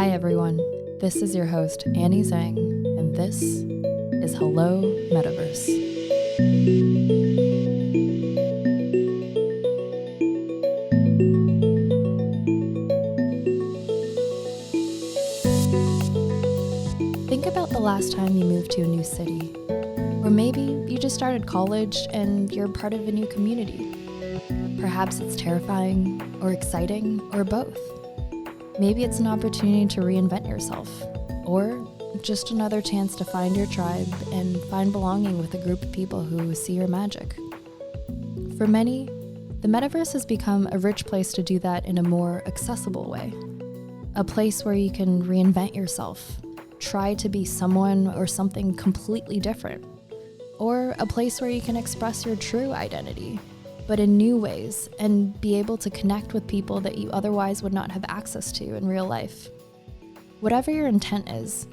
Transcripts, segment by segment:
Hi everyone, this is your host Annie Zhang, and this is Hello Metaverse. Think about the last time you moved to a new city, or maybe you just started college and you're part of a new community. Perhaps it's terrifying, or exciting, or both. Maybe it's an opportunity to reinvent yourself, or just another chance to find your tribe and find belonging with a group of people who see your magic. For many, the metaverse has become a rich place to do that in a more accessible way. A place where you can reinvent yourself, try to be someone or something completely different, or a place where you can express your true identity, but in new ways, and be able to connect with people that you otherwise would not have access to in real life. Whatever your intent is,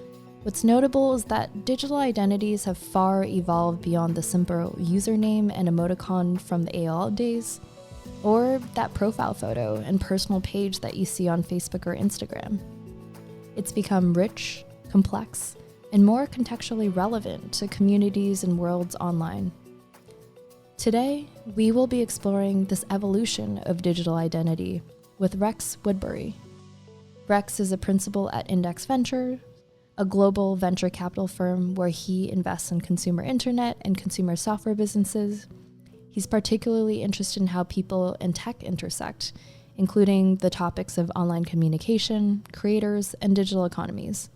what's notable is that digital identities have far evolved beyond the simple username and emoticon from the AOL days, or that profile photo and personal page that you see on Facebook or Instagram. It's become rich, complex, and more contextually relevant to communities and worlds online. Today, we will be exploring this evolution of digital identity with Rex Woodbury. Rex is a principal at Index Venture, a global venture capital firm where he invests in consumer internet and consumer software businesses. He's particularly interested in how people and tech intersect, including the topics of online communication, creators, and digital economies.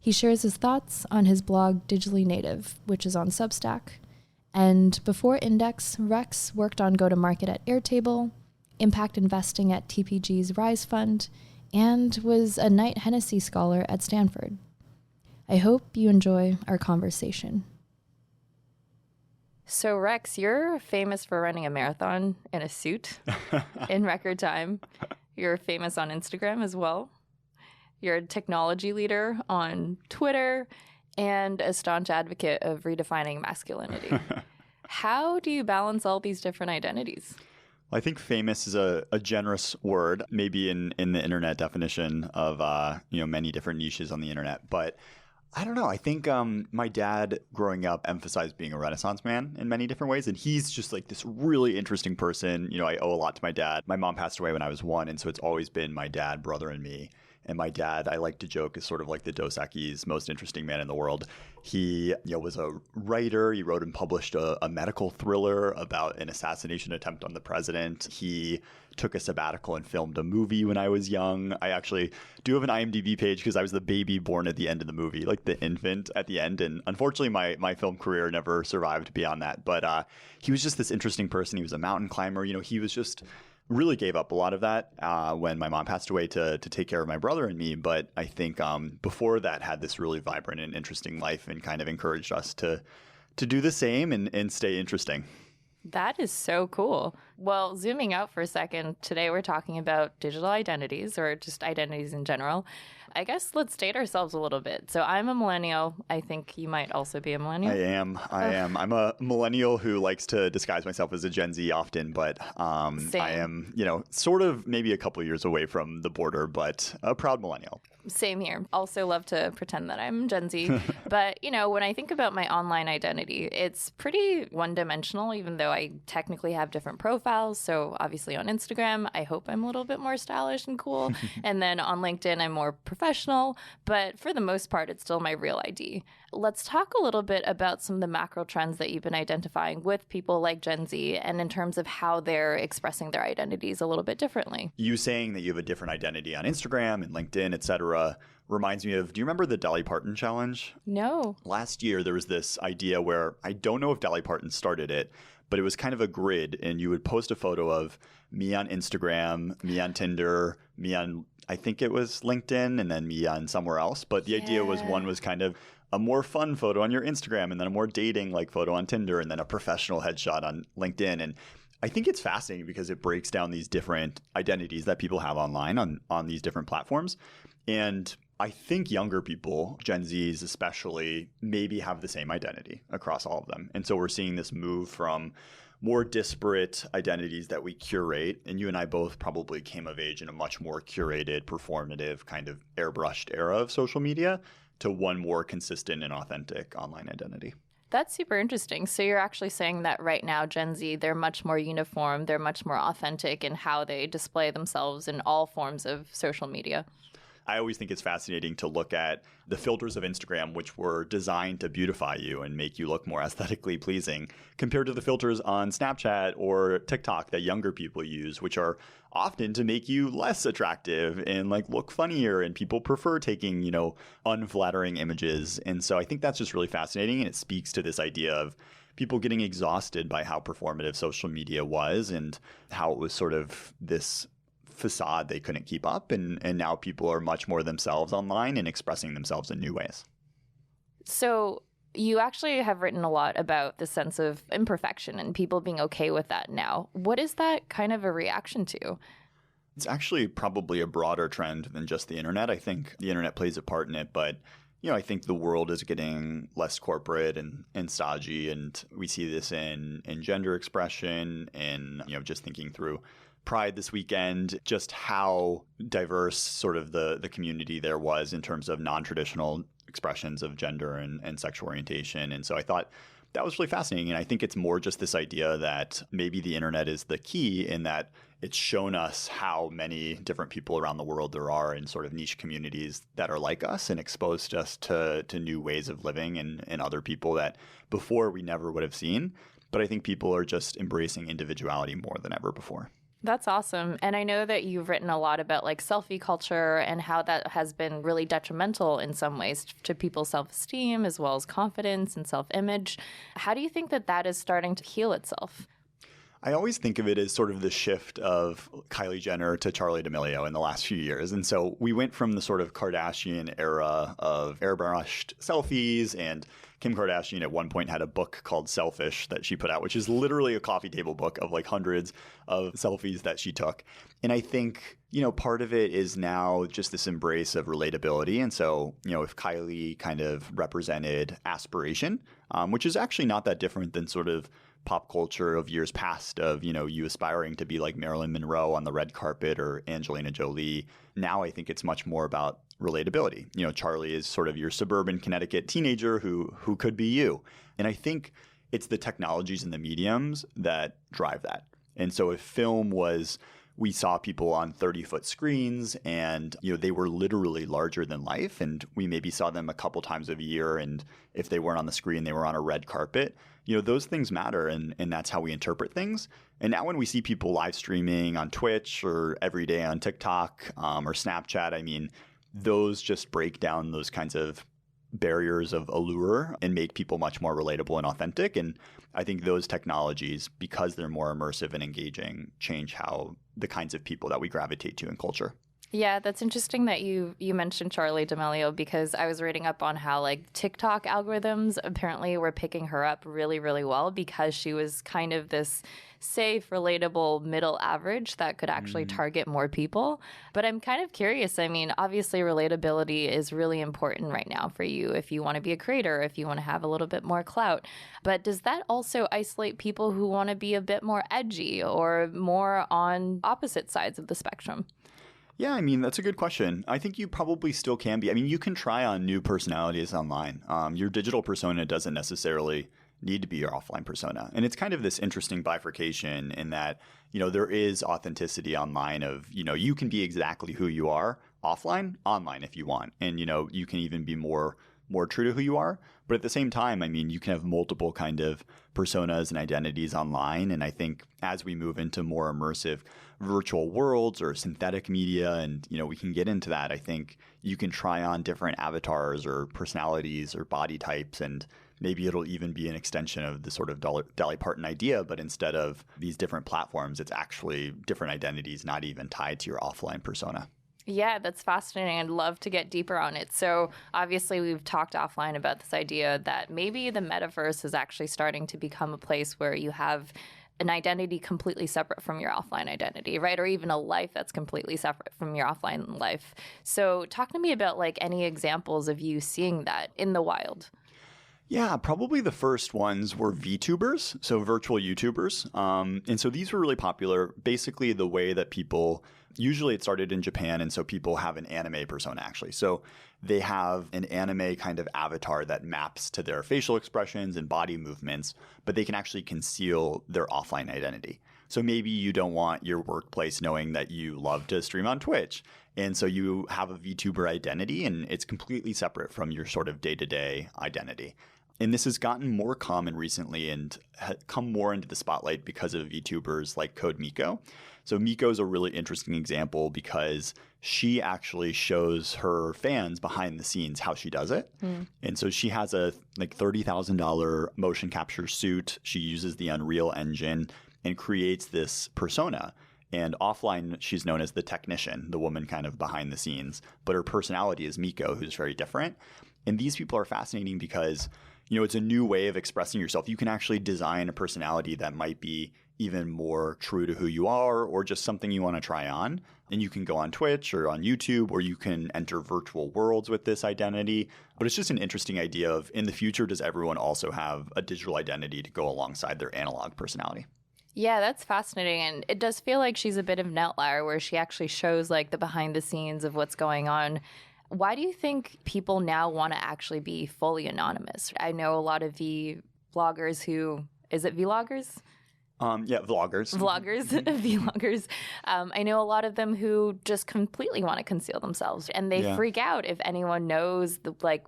He shares his thoughts on his blog Digitally Native, which is on Substack. And before Index, Rex worked on go-to-market at Airtable, impact investing at TPG's Rise Fund, and was a Knight Hennessy Scholar at Stanford. I hope you enjoy our conversation. So Rex, you're famous for running a marathon in a suit in record time. You're famous on Instagram as well. You're a technology leader on Twitter and a staunch advocate of redefining masculinity. How do you balance all these different identities? I think famous is a generous word, maybe in the internet definition of many different niches on the internet. But I don't know. I think my dad growing up emphasized being a Renaissance man in many different ways. And he's just like this really interesting person. You know, I owe a lot to my dad. My mom passed away when I was 1. And so it's always been my dad, brother, and me. And my dad, I like to joke, is sort of like the Dos Equis most interesting man in the world. He was a writer. He wrote and published a medical thriller about an assassination attempt on the president. He took a sabbatical and filmed a movie when I was young. I actually do have an IMDb page because I was the baby born at the end of the movie, like the infant at the end. And unfortunately, my film career never survived beyond that. But he was just this interesting person. He was a mountain climber. You know, he was just really gave up a lot of that when my mom passed away to take care of my brother and me. But I think before that had this really vibrant and interesting life and kind of encouraged us to do the same and stay interesting. That is so cool. Well, zooming out for a second, today we're talking about digital identities or just identities in general. I guess let's date ourselves a little bit. So I'm a millennial. I think you might also be a millennial. I am. I'm a millennial who likes to disguise myself as a Gen Z often, but I am, sort of maybe a couple years away from the border, but a proud millennial. Same here. Also love to pretend that I'm Gen Z. But, when I think about my online identity, it's pretty one-dimensional, even though I technically have different profiles. So obviously on Instagram, I hope I'm a little bit more stylish and cool. And then on LinkedIn, I'm more professional. But for the most part, it's still my real ID. Let's talk a little bit about some of the macro trends that you've been identifying with people like Gen Z and in terms of how they're expressing their identities a little bit differently. You saying that you have a different identity on Instagram and LinkedIn, et cetera, reminds me of, do you remember the Dolly Parton challenge? No. Last year, there was this idea where I don't know if Dolly Parton started it, but it was kind of a grid, and you would post a photo of me on Instagram, me on Tinder, me on, I think it was LinkedIn, and then me on somewhere else. But the idea was one was kind of a more fun photo on your Instagram, and then a more dating like photo on Tinder, and then a professional headshot on LinkedIn. And I think it's fascinating because it breaks down these different identities that people have online on these different platforms. And I think younger people, Gen Zs especially, maybe have the same identity across all of them. And so we're seeing this move from more disparate identities that we curate. And you and I both probably came of age in a much more curated, performative, kind of airbrushed era of social media to one more consistent and authentic online identity. That's super interesting. So you're actually saying that right now, Gen Z, they're much more uniform, they're much more authentic in how they display themselves in all forms of social media. I always think it's fascinating to look at the filters of Instagram, which were designed to beautify you and make you look more aesthetically pleasing, compared to the filters on Snapchat or TikTok that younger people use, which are often to make you less attractive and like look funnier. And people prefer taking, unflattering images. And so I think that's just really fascinating. And it speaks to this idea of people getting exhausted by how performative social media was and how it was sort of this facade they couldn't keep up, and now people are much more themselves online and expressing themselves in new ways. So you actually have written a lot about the sense of imperfection and people being okay with that now. What is that kind of a reaction to? It's actually probably a broader trend than just the internet. I think the internet plays a part in it, but I think the world is getting less corporate and stodgy, and we see this in gender expression and just thinking through Pride this weekend, just how diverse sort of the community there was in terms of non-traditional expressions of gender and sexual orientation. And so I thought that was really fascinating. And I think it's more just this idea that maybe the internet is the key in that it's shown us how many different people around the world there are in sort of niche communities that are like us, and exposed us to new ways of living and other people that before we never would have seen. But I think people are just embracing individuality more than ever before. That's awesome. And I know that you've written a lot about like selfie culture and how that has been really detrimental in some ways to people's self-esteem as well as confidence and self-image. How do you think that is starting to heal itself? I always think of it as sort of the shift of Kylie Jenner to Charli D'Amelio in the last few years. And so we went from the sort of Kardashian era of airbrushed selfies, and Kim Kardashian at one point had a book called Selfish that she put out, which is literally a coffee table book of like hundreds of selfies that she took. And I think, part of it is now just this embrace of relatability. And so, if Kylie kind of represented aspiration, which is actually not that different than sort of pop culture of years past of, you aspiring to be like Marilyn Monroe on the red carpet or Angelina Jolie. Now I think it's much more about relatability. Charli is sort of your suburban Connecticut teenager who could be you. And I think it's the technologies and the mediums that drive that. And so if film was, we saw people on 30-foot screens and, they were literally larger than life, and we maybe saw them a couple times a year. And if they weren't on the screen, they were on a red carpet. Those things matter, and that's how we interpret things. And now when we see people live streaming on Twitch or every day on TikTok or Snapchat, those just break down those kinds of barriers of allure and make people much more relatable and authentic. And I think those technologies, because they're more immersive and engaging, change how the kinds of people that we gravitate to in culture. Yeah, that's interesting that you mentioned Charli D'Amelio, because I was reading up on how like TikTok algorithms apparently were picking her up really, really well because she was kind of this safe, relatable middle average that could actually target more people. But I'm kind of curious. Obviously relatability is really important right now for you if you want to be a creator, if you want to have a little bit more clout. But does that also isolate people who want to be a bit more edgy or more on opposite sides of the spectrum? Yeah, that's a good question. I think you probably still can be. You can try on new personalities online. Your digital persona doesn't necessarily need to be your offline persona. And it's kind of this interesting bifurcation in that, there is authenticity online of, you can be exactly who you are offline, online if you want. And, you can even be more true to who you are. But at the same time, you can have multiple kind of personas and identities online. And I think as we move into more immersive virtual worlds or synthetic media, and, we can get into that, I think you can try on different avatars or personalities or body types, and maybe it'll even be an extension of the sort of Dolly Parton idea, but instead of these different platforms, it's actually different identities, not even tied to your offline persona. Yeah, that's fascinating. I'd love to get deeper on it. So obviously we've talked offline about this idea that maybe the metaverse is actually starting to become a place where you have an identity completely separate from your offline identity, right? Or even a life that's completely separate from your offline life. So talk to me about like any examples of you seeing that in the wild. Yeah, probably the first ones were VTubers, so virtual YouTubers. And so these were really popular. Basically, the way that people, usually it started in Japan, and so people have an anime persona actually. So they have an anime kind of avatar that maps to their facial expressions and body movements, but they can actually conceal their offline identity. So maybe you don't want your workplace knowing that you love to stream on Twitch. And so you have a VTuber identity, and it's completely separate from your sort of day-to-day identity. And this has gotten more common recently and come more into the spotlight because of VTubers like Code Miko. So Miko is a really interesting example because she actually shows her fans behind the scenes how she does it. And so she has a like $30,000 motion capture suit. She uses the Unreal Engine and creates this persona. And offline, she's known as the technician, the woman kind of behind the scenes. But her personality is Miko, who's very different. And these people are fascinating because it's a new way of expressing yourself. You can actually design a personality that might be even more true to who you are or just something you want to try on. And you can go on Twitch or on YouTube, or you can enter virtual worlds with this identity. But it's just an interesting idea of, in the future, does everyone also have a digital identity to go alongside their analog personality? Yeah, that's fascinating. And it does feel like she's a bit of an outlier where she actually shows like the behind the scenes of what's going on. Why do you think people now want to actually be fully anonymous? I know a lot of vloggers who, is it vloggers? Yeah, vloggers. Vloggers. I know a lot of them who just completely want to conceal themselves, and they freak out if anyone knows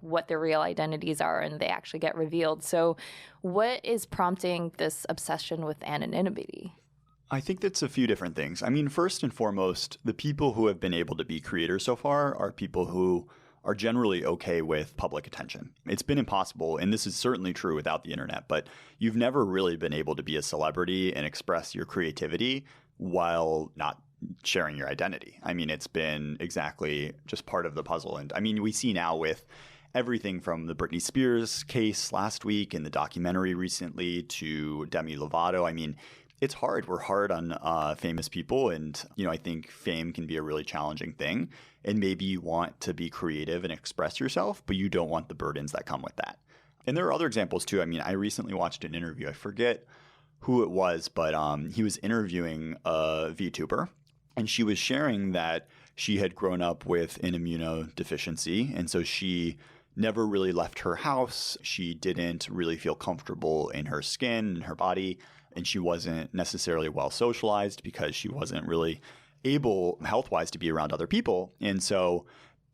what their real identities are and they actually get revealed. So what is prompting this obsession with anonymity? I think that's a few different things. I mean, first and foremost, the people who have been able to be creators so far are people who are generally okay with public attention. It's been impossible, and this is certainly true without the internet, but you've never really been able to be a celebrity and express your creativity while not sharing your identity. I mean, it's been exactly just part of the puzzle. And I mean, we see now with everything from the Britney Spears case last week and the documentary recently to Demi Lovato. I mean, it's hard. We're hard on famous people. And, I think fame can be a really challenging thing. And maybe you want to be creative and express yourself, but you don't want the burdens that come with that. And there are other examples too. I mean, I recently watched an interview. I forget who it was, but he was interviewing a VTuber. And she was sharing that she had grown up with an immunodeficiency. And so she never really left her house. She didn't really feel comfortable in her skin and her body. And she wasn't necessarily well socialized because she wasn't really able health-wise to be around other people. And so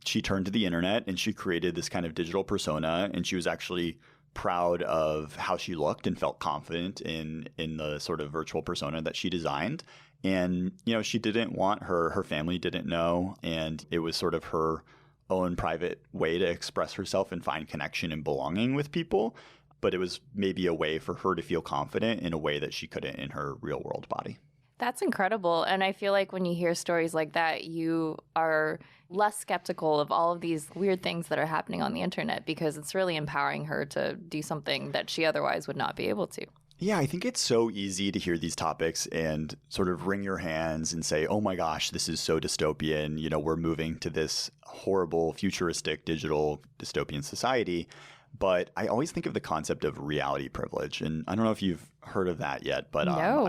she turned to the internet and she created this kind of digital persona. And she was actually proud of how she looked and felt confident in the sort of virtual persona that she designed. And, she didn't want her family didn't know. And it was sort of her own private way to express herself and find connection and belonging with people. But it was maybe a way for her to feel confident in a way that she couldn't in her real world body. That's incredible. And I feel like when you hear stories like that, you are less skeptical of all of these weird things that are happening on the internet because it's really empowering her to do something that she otherwise would not be able to. Yeah, I think it's so easy to hear these topics and sort of wring your hands and say, oh my gosh, this is so dystopian. We're moving to this horrible, futuristic, digital dystopian society. But I always think of the concept of reality privilege. And I don't know if you've heard of that yet, but no,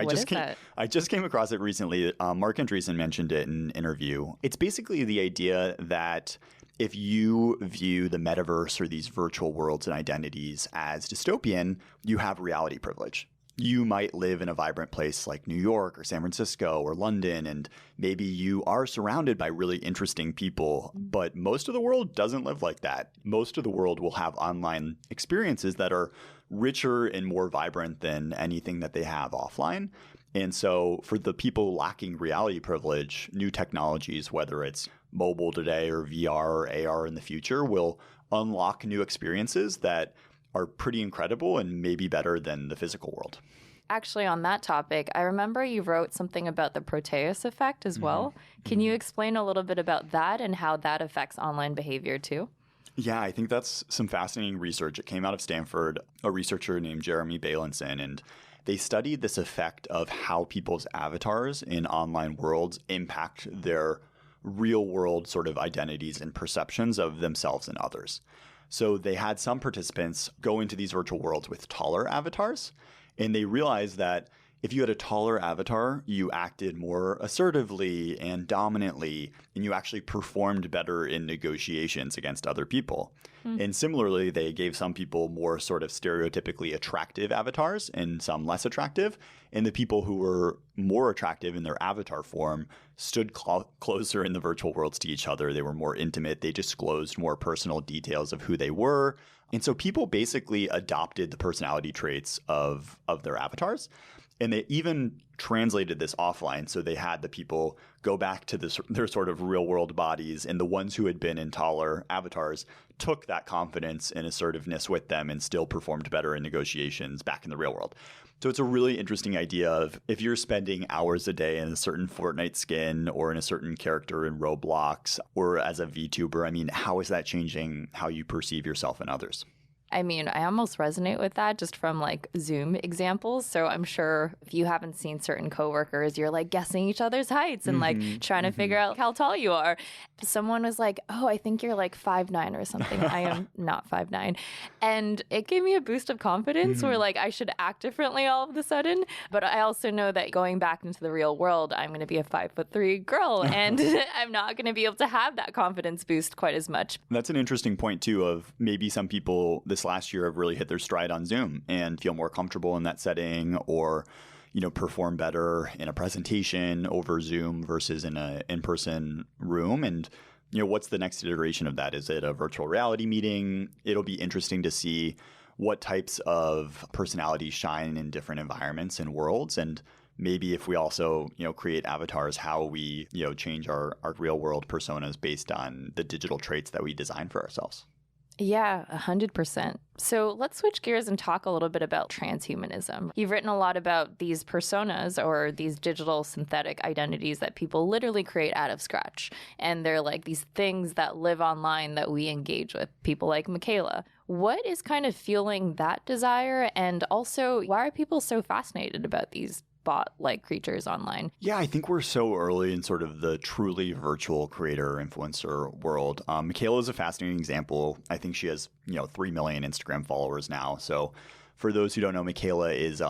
I just came across it recently. Mark Andreessen mentioned it in an interview. It's basically the idea that if you view the metaverse or these virtual worlds and identities as dystopian, you have reality privilege. You might live in a vibrant place like New York or San Francisco or London, and maybe you are surrounded by really interesting people, but most of the world doesn't live like that. Most of the world will have online experiences that are richer and more vibrant than anything that they have offline. And so for the people lacking reality privilege, new technologies, whether it's mobile today or VR or AR in the future, will unlock new experiences that are pretty incredible and maybe better than the physical world. Actually, on that topic, I remember you wrote something about the proteus effect as well. Can you explain a little bit about that and how that affects online behavior too? Yeah, I think that's some fascinating research. It came out of Stanford, a researcher named Jeremy Bailenson, and they studied this effect of how people's avatars in online worlds impact their real world sort of identities and perceptions of themselves and others. So they had some participants go into these virtual worlds with taller avatars, and they realized that if you had a taller avatar, you acted more assertively and dominantly, and you actually performed better in negotiations against other people. And similarly, they gave some people more sort of stereotypically attractive avatars and some less attractive. And the people who were more attractive in their avatar form stood closer in the virtual worlds to each other. They were more intimate. They disclosed more personal details of who they were. And so people basically adopted the personality traits of their avatars. And they even translated this offline. So they had the people go back to their sort of real world bodies, and the ones who had been in taller avatars took that confidence and assertiveness with them and still performed better in negotiations back in the real world. So it's a really interesting idea of if you're spending hours a day in a certain Fortnite skin or in a certain character in Roblox or as a VTuber, I mean, how is that changing how you perceive yourself and others? I mean, I almost resonate with that just from like Zoom examples. So I'm sure if you haven't seen certain coworkers, you're like guessing each other's heights and like trying to figure out how tall you are. Someone was like, oh, I think you're like 5'9" or something. I am not 5'9". And it gave me a boost of confidence where like I should act differently all of a sudden. But I also know that going back into the real world, I'm going to be a 5'3" girl and I'm not going to be able to have that confidence boost quite as much. That's an interesting point too of maybe some people this last year have really hit their stride on Zoom and feel more comfortable in that setting or, you know, perform better in a presentation over Zoom versus in a in-person room. And, you know, what's the next iteration of that? Is it a virtual reality meeting? It'll be interesting to see what types of personalities shine in different environments and worlds. And maybe if we also, you know, create avatars, how we, you know, change our real world personas based on the digital traits that we design for ourselves. Yeah, 100%. So let's switch gears and talk a little bit about transhumanism. You've written a lot about these personas or these digital synthetic identities that people literally create out of scratch. And they're like these things that live online that we engage with, people like Michaela. What is kind of fueling that desire? And also, why are people so fascinated about these bot-like creatures online? Yeah, I think we're so early in sort of the truly virtual creator influencer world. Michaela is a fascinating example. I think she has, 3 million Instagram followers now. So for those who don't know, Michaela is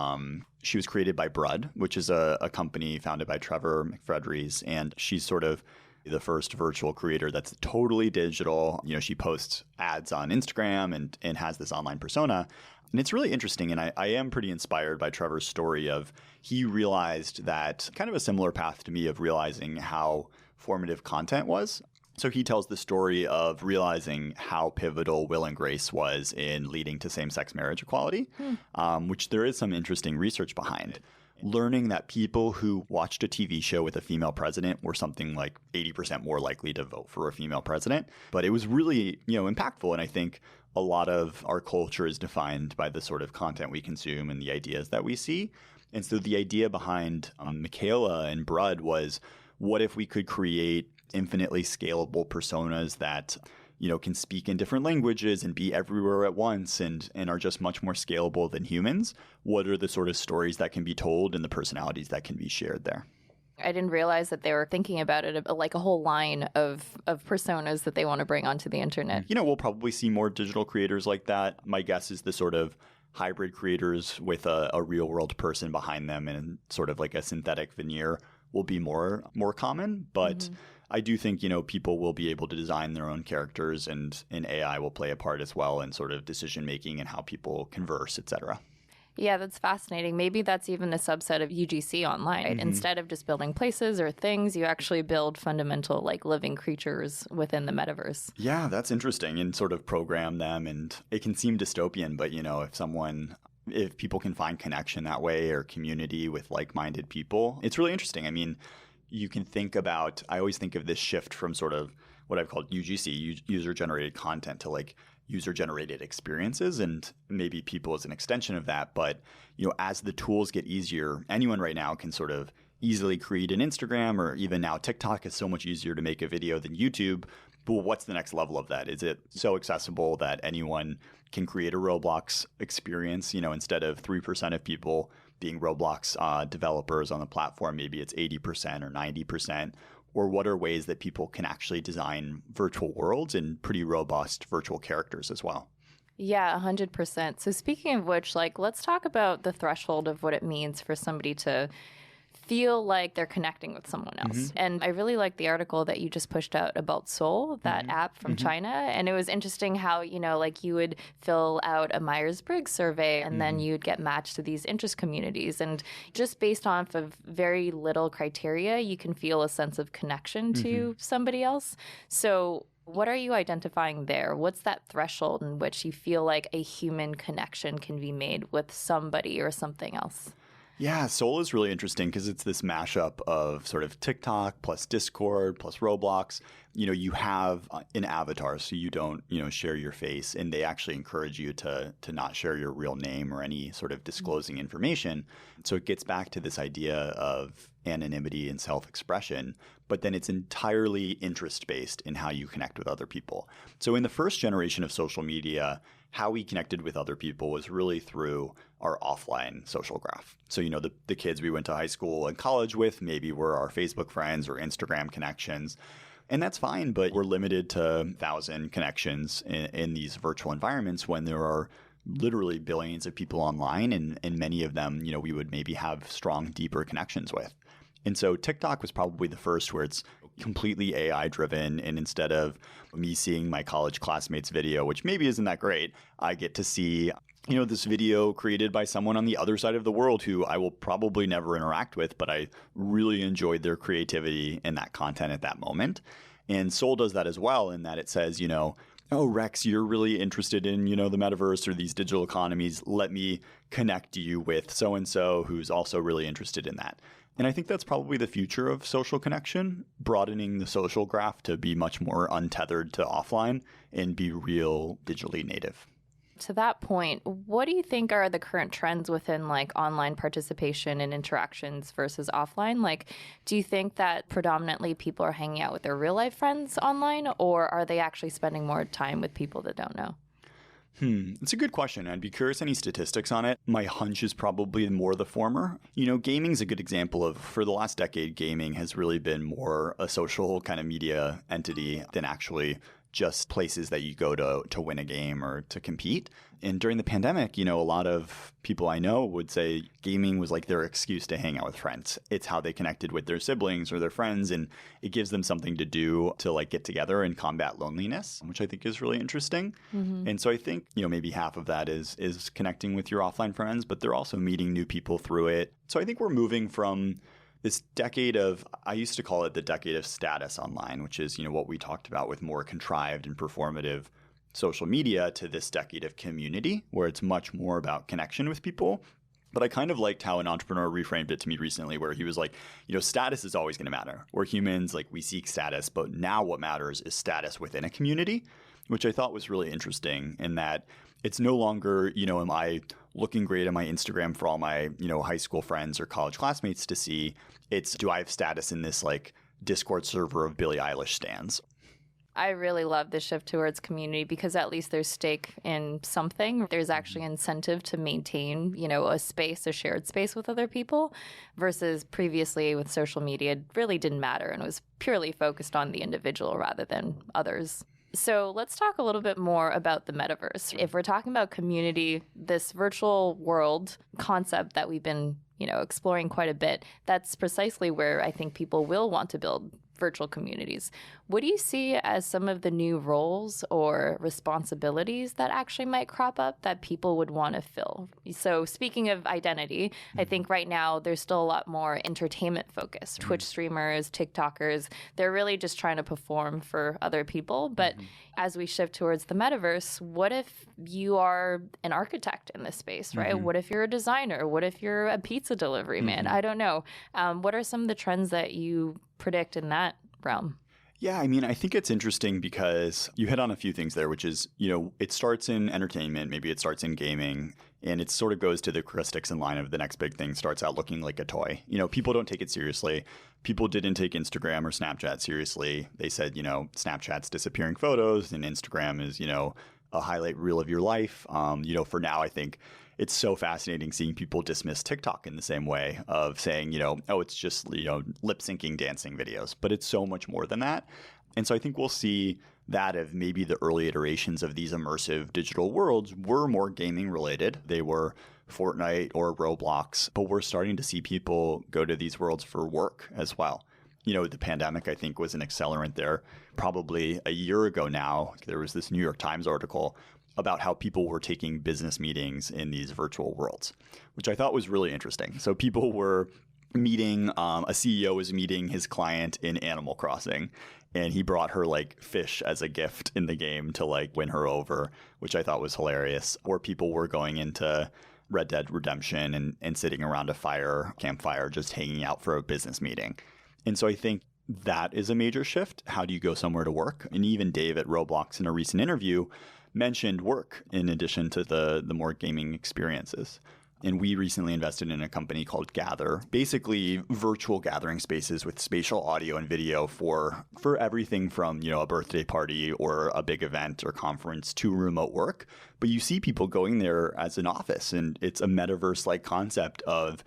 she was created by Brud, which is a company founded by Trevor McFredries, and she's sort of the first virtual creator that's totally digital. She posts ads on Instagram and has this online persona. And it's really interesting, and I am pretty inspired by Trevor's story of he realized that kind of a similar path to me of realizing how formative content was. So he tells the story of realizing how pivotal Will and Grace was in leading to same-sex marriage equality, which there is some interesting research behind. Learning that people who watched a TV show with a female president were something like 80% more likely to vote for a female president. But it was really, impactful. And I think a lot of our culture is defined by the sort of content we consume and the ideas that we see. And so the idea behind Michaela and Brud was, what if we could create infinitely scalable personas that can speak in different languages and be everywhere at once and are just much more scalable than humans? What are the sort of stories that can be told and the personalities that can be shared there? I didn't realize that they were thinking about it like a whole line of personas that they want to bring onto the internet. We'll probably see more digital creators like that. My guess is the sort of hybrid creators with a real world person behind them and sort of like a synthetic veneer will be more common. But I do think, people will be able to design their own characters and AI will play a part as well in sort of decision making and how people converse, et cetera. Yeah, that's fascinating. Maybe that's even a subset of UGC online. Right? Instead of just building places or things, you actually build fundamental like living creatures within the metaverse. Yeah, that's interesting, and sort of program them. And it can seem dystopian, but if people can find connection that way or community with like-minded people, it's really interesting. I mean, you can think about, I always think of this shift from sort of what I've called UGC, user-generated content, to like user-generated experiences, and maybe people as an extension of that. But, as the tools get easier, anyone right now can sort of easily create an Instagram, or even now TikTok is so much easier to make a video than YouTube. But what's the next level of that? Is it so accessible that anyone can create a Roblox experience, instead of 3% of people being Roblox developers on the platform, maybe it's 80% or 90%, Or what are ways that people can actually design virtual worlds and pretty robust virtual characters as well? Yeah, 100%. So speaking of which, like, let's talk about the threshold of what it means for somebody to feel like they're connecting with someone else. And I really like the article that you just pushed out about Soul, that app from China. And it was interesting how, like you would fill out a Myers-Briggs survey and then you'd get matched to these interest communities. And just based off of very little criteria, you can feel a sense of connection to somebody else. So what are you identifying there? What's that threshold in which you feel like a human connection can be made with somebody or something else? Yeah, Soul is really interesting because it's this mashup of sort of TikTok plus Discord plus Roblox. You have an avatar, so you don't, share your face, and they actually encourage you to not share your real name or any sort of disclosing information. So it gets back to this idea of anonymity and self-expression, but then it's entirely interest-based in how you connect with other people. So in the first generation of social media, how we connected with other people was really through our offline social graph. So, the kids we went to high school and college with maybe were our Facebook friends or Instagram connections. And that's fine, but we're limited to 1,000 connections in these virtual environments when there are literally billions of people online, and many of them, we would maybe have strong, deeper connections with. And so TikTok was probably the first where it's completely AI driven. And instead of me seeing my college classmates' video, which maybe isn't that great, I get to see, this video created by someone on the other side of the world who I will probably never interact with, but I really enjoyed their creativity and that content at that moment. And Soul does that as well, in that it says, oh, Rex, you're really interested in, the metaverse or these digital economies. Let me connect you with so-and-so who's also really interested in that. And I think that's probably the future of social connection, broadening the social graph to be much more untethered to offline and be real digitally native. To that point, what do you think are the current trends within like online participation and interactions versus offline? Like, do you think that predominantly people are hanging out with their real life friends online, or are they actually spending more time with people that don't know? It's a good question. I'd be curious any statistics on it. My hunch is probably more the former. Gaming is a good example of, for the last decade, gaming has really been more a social kind of media entity than actually just places that you go to win a game or to compete. And during the pandemic, a lot of people I know would say gaming was like their excuse to hang out with friends. It's how they connected with their siblings or their friends, and it gives them something to do to like get together and combat loneliness, which I think is really interesting. And so I think, maybe half of that is connecting with your offline friends, but they're also meeting new people through it. So I think we're moving from this decade of, I used to call it the decade of status online, which is, what we talked about with more contrived and performative social media, to this decade of community, where it's much more about connection with people. But I kind of liked how an entrepreneur reframed it to me recently, where he was like, status is always going to matter. We're humans, like we seek status, but now what matters is status within a community, which I thought was really interesting, in that it's no longer, am I looking great on my Instagram for all my, high school friends or college classmates to see. It's, do I have status in this like Discord server of Billie Eilish stans? I really love the shift towards community because at least there's stake in something. There's actually incentive to maintain, a space, a shared space with other people, versus previously with social media, it really didn't matter and it was purely focused on the individual rather than others. So let's talk a little bit more about the metaverse. If we're talking about community, this virtual world concept that we've been, exploring quite a bit, that's precisely where I think people will want to build virtual communities. What do you see as some of the new roles or responsibilities that actually might crop up that people would want to fill? So speaking of identity, I think right now there's still a lot more entertainment focused. Twitch streamers, TikTokers, they're really just trying to perform for other people. But as we shift towards the metaverse, what if you are an architect in this space, right? What if you're a designer? What if you're a pizza delivery man? I don't know. What are some of the trends that you predict in that realm? Yeah, I think it's interesting because you hit on a few things there, which is, it starts in entertainment, maybe it starts in gaming, and it sort of goes to the heuristics in line of the next big thing, starts out looking like a toy. People don't take it seriously. People didn't take Instagram or Snapchat seriously. They said, Snapchat's disappearing photos and Instagram is, a highlight reel of your life. For now, I think it's so fascinating seeing people dismiss TikTok in the same way of saying, oh, it's just, lip syncing dancing videos, but it's so much more than that. And so I think we'll see that of maybe the early iterations of these immersive digital worlds were more gaming related. They were Fortnite or Roblox, but we're starting to see people go to these worlds for work as well. The pandemic, I think, was an accelerant there. Probably a year ago now, there was this New York Times article about how people were taking business meetings in these virtual worlds, which I thought was really interesting. So people were meeting, a CEO was meeting his client in Animal Crossing, and he brought her like fish as a gift in the game to like win her over, which I thought was hilarious. Or people were going into Red Dead Redemption and sitting around a campfire, just hanging out for a business meeting. And so I think that is a major shift. How do you go somewhere to work? And even Dave at Roblox in a recent interview mentioned work in addition to the more gaming experiences. And we recently invested in a company called Gather, basically virtual gathering spaces with spatial audio and video for everything from, a birthday party or a big event or conference to remote work. But you see people going there as an office, and it's a metaverse-like concept of,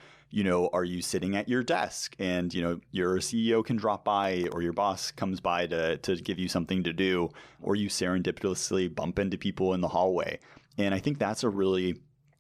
are you sitting at your desk and, your CEO can drop by or your boss comes by to give you something to do, or you serendipitously bump into people in the hallway. And I think that's a really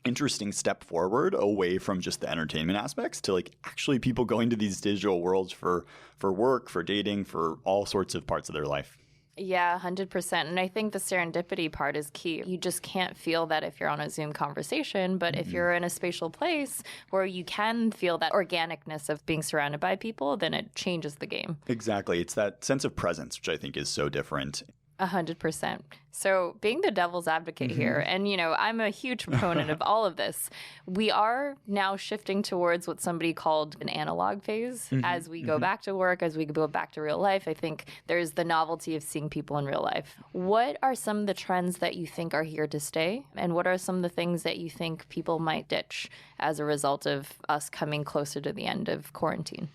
interesting step forward away from just the entertainment aspects to like actually people going to these digital worlds for work, for dating, for all sorts of parts of their life. Yeah, 100%. And I think the serendipity part is key. You just can't feel that if you're on a Zoom conversation, but if you're in a spatial place where you can feel that organicness of being surrounded by people, then it changes the game. Exactly. It's that sense of presence, which I think is so different. 100%. So being the devil's advocate here, and I'm a huge proponent of all of this, we are now shifting towards what somebody called an analog phase as we go back to work, as we go back to real life. I think there's the novelty of seeing people in real life. What are some of the trends that you think are here to stay? And what are some of the things that you think people might ditch as a result of us coming closer to the end of quarantine?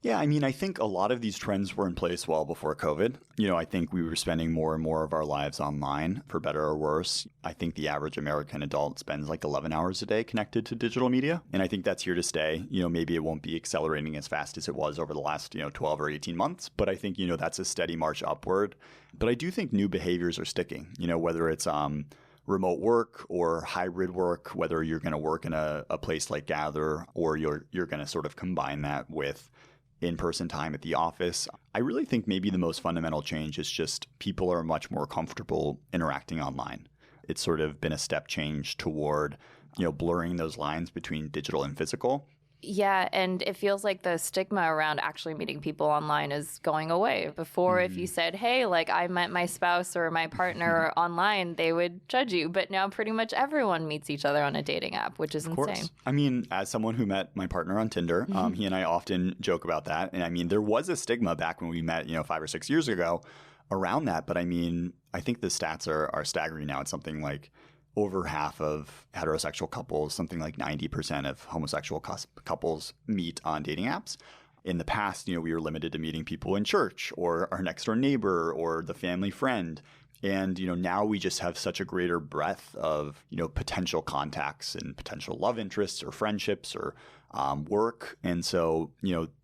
Yeah, I think a lot of these trends were in place well before COVID. I think we were spending more and more of our lives online, for better or worse. I think the average American adult spends like 11 hours a day connected to digital media. And I think that's here to stay. Maybe it won't be accelerating as fast as it was over the last, 12 or 18 months. But I think, that's a steady march upward. But I do think new behaviors are sticking, whether it's remote work or hybrid work, whether you're going to work in a place like Gather or you're going to sort of combine that with in-person time at the office. I really think maybe the most fundamental change is just people are much more comfortable interacting online. It's sort of been a step change toward, blurring those lines between digital and physical. Yeah, and it feels like the stigma around actually meeting people online is going away. Before, if you said, hey, like I met my spouse or my partner online, they would judge you. But now pretty much everyone meets each other on a dating app, which is insane. As someone who met my partner on Tinder, he and I often joke about that. And there was a stigma back when we met, 5 or 6 years ago around that. But I think the stats are staggering now. It's something like over half of heterosexual couples, something like 90% of homosexual couples meet on dating apps. In the past, we were limited to meeting people in church or our next door neighbor or the family friend. And, now we just have such a greater breadth of, potential contacts and potential love interests or friendships or work. And so,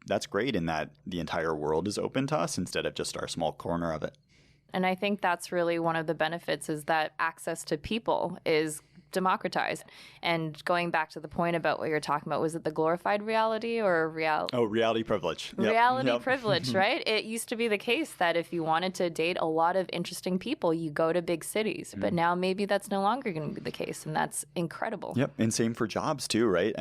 that's great in that the entire world is open to us instead of just our small corner of it. And I think that's really one of the benefits is that access to people is democratized. And going back to the point about what you're talking about, was it the glorified reality or reality? Oh, reality privilege. Yep. Reality privilege, right? It used to be the case that if you wanted to date a lot of interesting people, you go to big cities. But now maybe that's no longer going to be the case. And that's incredible. Yep. And same for jobs too, right?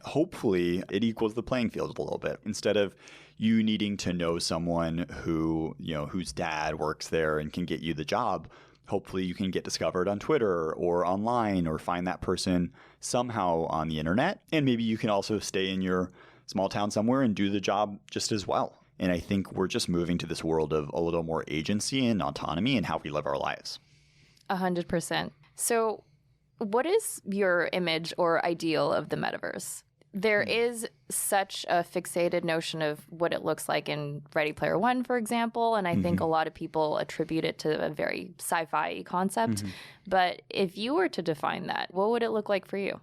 Hopefully it equals the playing field a little bit. Instead of you needing to know someone who, whose dad works there and can get you the job, hopefully you can get discovered on Twitter or online or find that person somehow on the internet. And maybe you can also stay in your small town somewhere and do the job just as well. And I think we're just moving to this world of a little more agency and autonomy in how we live our lives. 100%. So what is your image or ideal of the metaverse? There is such a fixated notion of what it looks like in Ready Player One, for example, and I think a lot of people attribute it to a very sci-fi concept. But if you were to define that, what would it look like for you?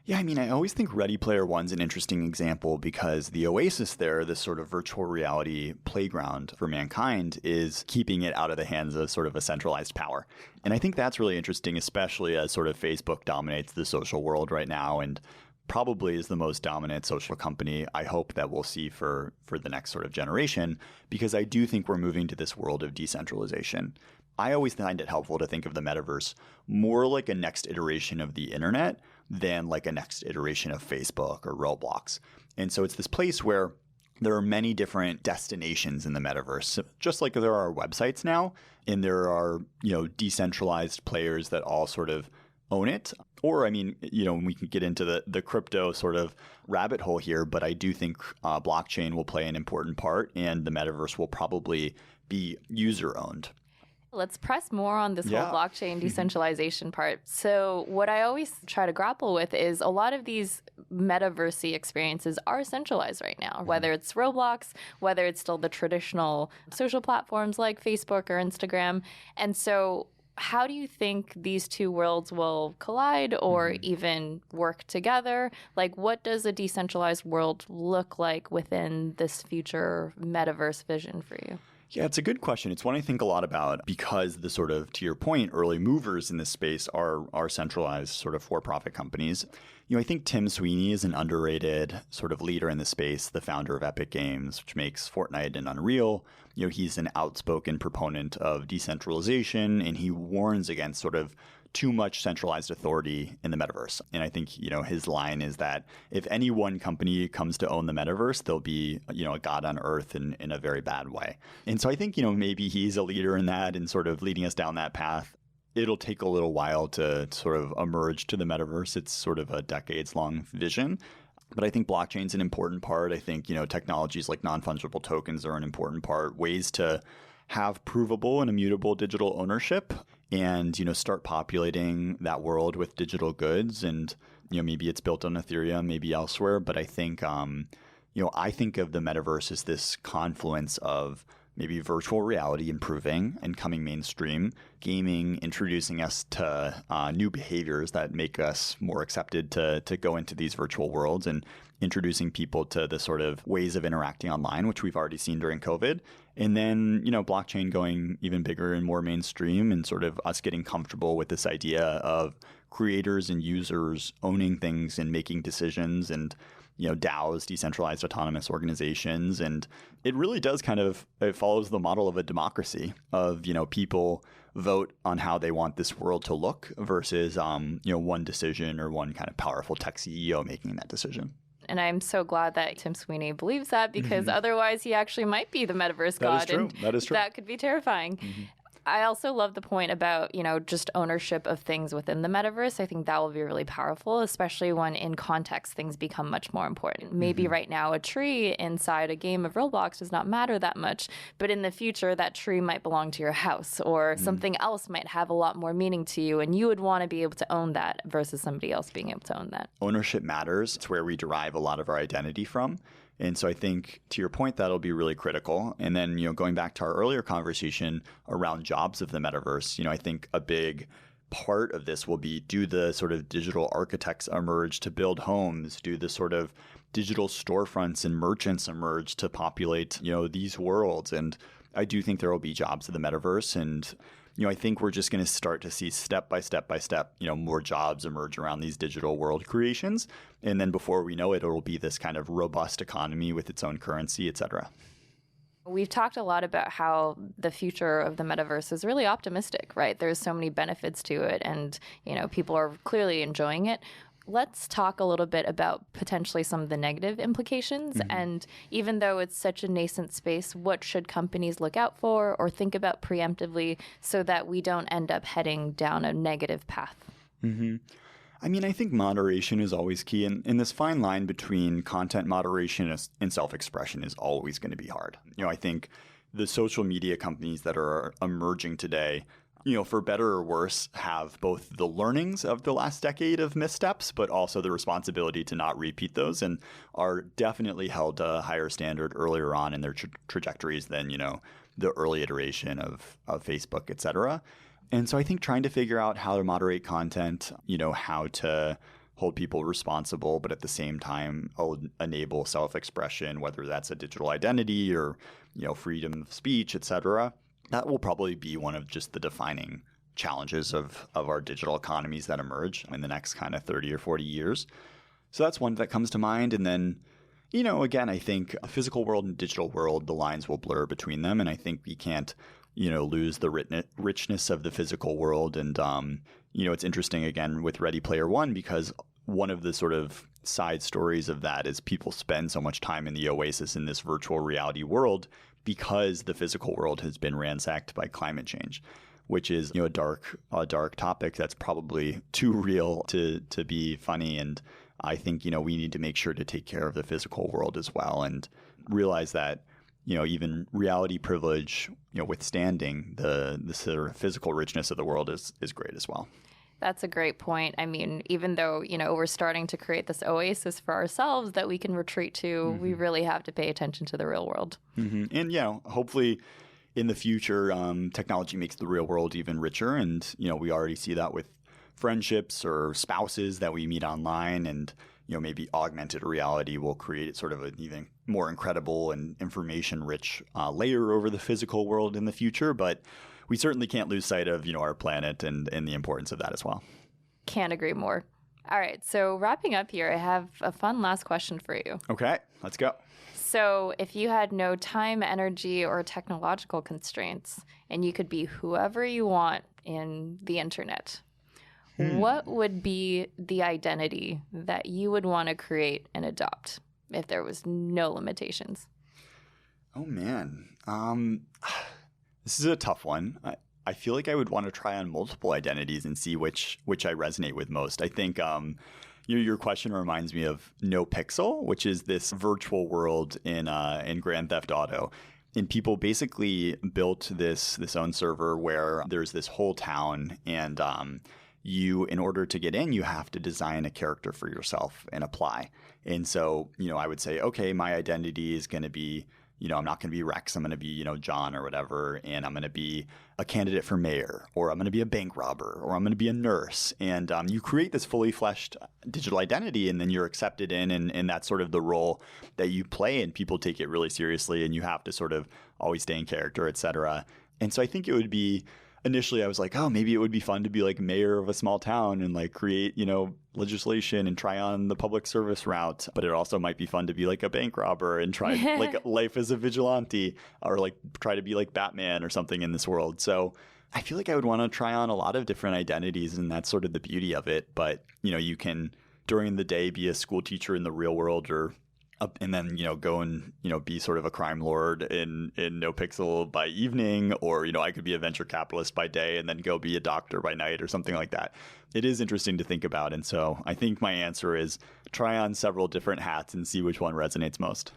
Yeah, I mean, I always think Ready Player One's an interesting example because the oasis there, this sort of virtual reality playground for mankind, is keeping it out of the hands of sort of a centralized power. And I think that's really interesting, especially as sort of Facebook dominates the social world right now and probably is the most dominant social company I hope that we'll see for the next sort of generation, because I do think we're moving to this world of decentralization. I always find it helpful to think of the metaverse more like a next iteration of the internet than like a next iteration of Facebook or Roblox. And so it's this place where there are many different destinations in the metaverse, so just like there are websites now, and there are, decentralized players that all sort of own it. Or, I mean, we can get into the crypto sort of rabbit hole here, but I do think blockchain will play an important part, and the metaverse will probably be user-owned. Let's press more on this whole blockchain decentralization part. So what I always try to grapple with is a lot of these metaverse-y experiences are centralized right now, whether it's Roblox, whether it's still the traditional social platforms like Facebook or Instagram. And so how do you think these two worlds will collide or even work together? Like, what does a decentralized world look like within this future metaverse vision for you? Yeah, it's a good question. It's one I think a lot about because the sort of, to your point, early movers in this space are centralized sort of for-profit companies. I think Tim Sweeney is an underrated sort of leader in the space, the founder of Epic Games, which makes Fortnite and Unreal. He's an outspoken proponent of decentralization, and he warns against sort of too much centralized authority in the metaverse. And I think, his line is that if any one company comes to own the metaverse, they'll be, a god on earth in a very bad way. And so I think, maybe he's a leader in that and sort of leading us down that path. It'll take a little while to sort of emerge to the metaverse. It's sort of a decades-long vision. But I think blockchain's an important part. I think, technologies like non-fungible tokens are an important part. Ways to have provable and immutable digital ownership and, start populating that world with digital goods. And, maybe it's built on Ethereum, maybe elsewhere. But I think, I think of the metaverse as this confluence of maybe virtual reality improving and coming mainstream, gaming introducing us to new behaviors that make us more accepted to go into these virtual worlds, and introducing people to the sort of ways of interacting online, which we've already seen during COVID. And then, blockchain going even bigger and more mainstream, and sort of us getting comfortable with this idea of creators and users owning things and making decisions, and DAOs, decentralized autonomous organizations. And it really does it follows the model of a democracy of, people vote on how they want this world to look versus, one decision or one kind of powerful tech CEO making that decision. And I'm so glad that Tim Sweeney believes that, because otherwise he actually might be the metaverse god. That is true. That is true. That could be terrifying. I also love the point about, just ownership of things within the metaverse. I think that will be really powerful, especially when in context things become much more important. Maybe right now a tree inside a game of Roblox does not matter that much, but in the future that tree might belong to your house, or something else might have a lot more meaning to you, and you would want to be able to own that versus somebody else being able to own that. Ownership matters. It's where we derive a lot of our identity from. And so I think, to your point, that'll be really critical. And then, going back to our earlier conversation around jobs of the metaverse, I think a big part of this will be, do the sort of digital architects emerge to build homes? Do the sort of digital storefronts and merchants emerge to populate, these worlds? And I do think there will be jobs of the metaverse. And I think we're just going to start to see step by step, more jobs emerge around these digital world creations. And then before we know it, it'll be this kind of robust economy with its own currency, et cetera. We've talked a lot about how the future of the metaverse is really optimistic, right? There's so many benefits to it, and, people are clearly enjoying it. Let's talk a little bit about potentially some of the negative implications. And even though it's such a nascent space, what should companies look out for or think about preemptively so that we don't end up heading down a negative path? I mean, I think moderation is always key. And this fine line between content moderation and self-expression is always going to be hard. I think the social media companies that are emerging today, for better or worse, have both the learnings of the last decade of missteps, but also the responsibility to not repeat those, and are definitely held to a higher standard earlier on in their trajectories than, the early iteration of Facebook, et cetera. And so I think trying to figure out how to moderate content, how to hold people responsible, but at the same time enable self-expression, whether that's a digital identity or, freedom of speech, et cetera. That will probably be one of just the defining challenges of our digital economies that emerge in the next kind of 30 or 40 years. So that's one that comes to mind. And then, again, I think a physical world and digital world, the lines will blur between them. And I think we can't, lose the richness of the physical world. And, it's interesting, again, with Ready Player One, because one of the sort of side stories of that is people spend so much time in the oasis in this virtual reality world because the physical world has been ransacked by climate change, which is a dark topic that's probably too real to be funny. And I think we need to make sure to take care of the physical world as well, and realize that even reality privilege, withstanding the sort of physical richness of the world is great as well. That's a great point. I mean, even though, we're starting to create this oasis for ourselves that we can retreat to, we really have to pay attention to the real world. And, hopefully in the future, technology makes the real world even richer. And, we already see that with friendships or spouses that we meet online. And, maybe augmented reality will create sort of an even more incredible and information-rich layer over the physical world in the future. But we certainly can't lose sight of, our planet and the importance of that as well. Can't agree more. All right. So wrapping up here, I have a fun last question for you. Okay, let's go. So if you had no time, energy, or technological constraints, and you could be whoever you want in the internet, what would be the identity that you would want to create and adopt if there was no limitations? Oh, man. This is a tough one. I feel like I would want to try on multiple identities and see which I resonate with most. I think your question reminds me of NoPixel, which is this virtual world in Grand Theft Auto. And people basically built this own server where there's this whole town, and in order to get in, you have to design a character for yourself and apply. And so, I would say, okay, my identity is going to be, I'm not going to be Rex. I'm going to be, John or whatever. And I'm going to be a candidate for mayor, or I'm going to be a bank robber, or I'm going to be a nurse. And you create this fully fleshed digital identity, and then you're accepted in, and that's sort of the role that you play. And people take it really seriously, and you have to sort of always stay in character, et cetera. And so I think it would be, initially I was like, oh, maybe it would be fun to be like mayor of a small town and like create, legislation and try on the public service route. But it also might be fun to be like a bank robber and try like life as a vigilante, or like try to be like Batman or something in this world. So I feel like I would want to try on a lot of different identities, and that's sort of the beauty of it. But, you can during the day be a school teacher in the real world, or and then, go and, be sort of a crime lord in NoPixel by evening, or, I could be a venture capitalist by day and then go be a doctor by night or something like that. It is interesting to think about. And so I think my answer is try on several different hats and see which one resonates most.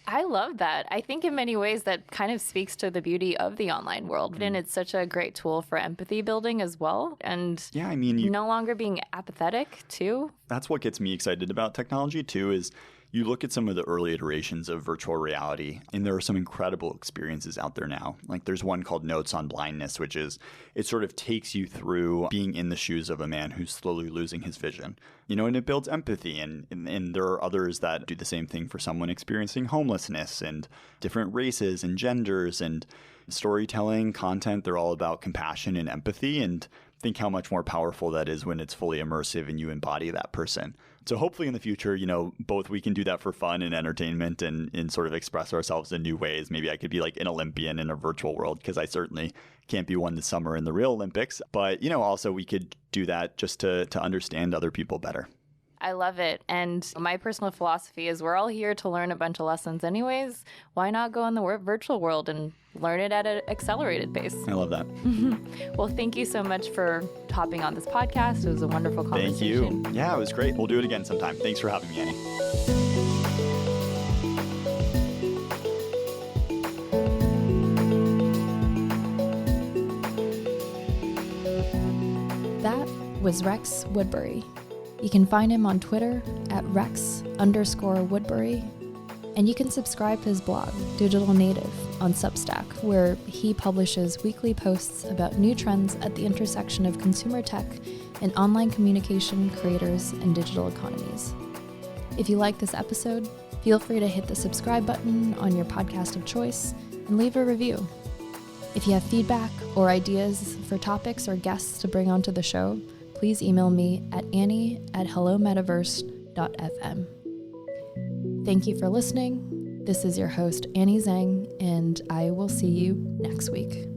I love that. I think in many ways that kind of speaks to the beauty of the online world. And it's such a great tool for empathy building as well. And no longer being apathetic too. That's what gets me excited about technology too, is you look at some of the early iterations of virtual reality, and there are some incredible experiences out there now. Like there's one called Notes on Blindness, which is, it sort of takes you through being in the shoes of a man who's slowly losing his vision, and it builds empathy. And there are others that do the same thing for someone experiencing homelessness, and different races and genders, and storytelling, content. They're all about compassion and empathy, and think how much more powerful that is when it's fully immersive and you embody that person. So hopefully in the future, both we can do that for fun and entertainment, and sort of express ourselves in new ways. Maybe I could be like an Olympian in a virtual world, because I certainly can't be one this summer in the real Olympics. But, also we could do that just to understand other people better. I love it. And my personal philosophy is we're all here to learn a bunch of lessons anyways. Why not go in the virtual world and learn it at an accelerated pace? I love that. Well, thank you so much for hopping on this podcast. It was a wonderful conversation. Thank you. Yeah, it was great. We'll do it again sometime. Thanks for having me, Annie. That was Rex Woodbury. You can find him on Twitter at Rex_Woodbury. And you can subscribe to his blog, Digital Native, on Substack, where he publishes weekly posts about new trends at the intersection of consumer tech and online communication, creators, and digital economies. If you like this episode, feel free to hit the subscribe button on your podcast of choice and leave a review. If you have feedback or ideas for topics or guests to bring onto the show, please email me at annie@hellometaverse.fm. Thank you for listening. This is your host, Annie Zhang, and I will see you next week.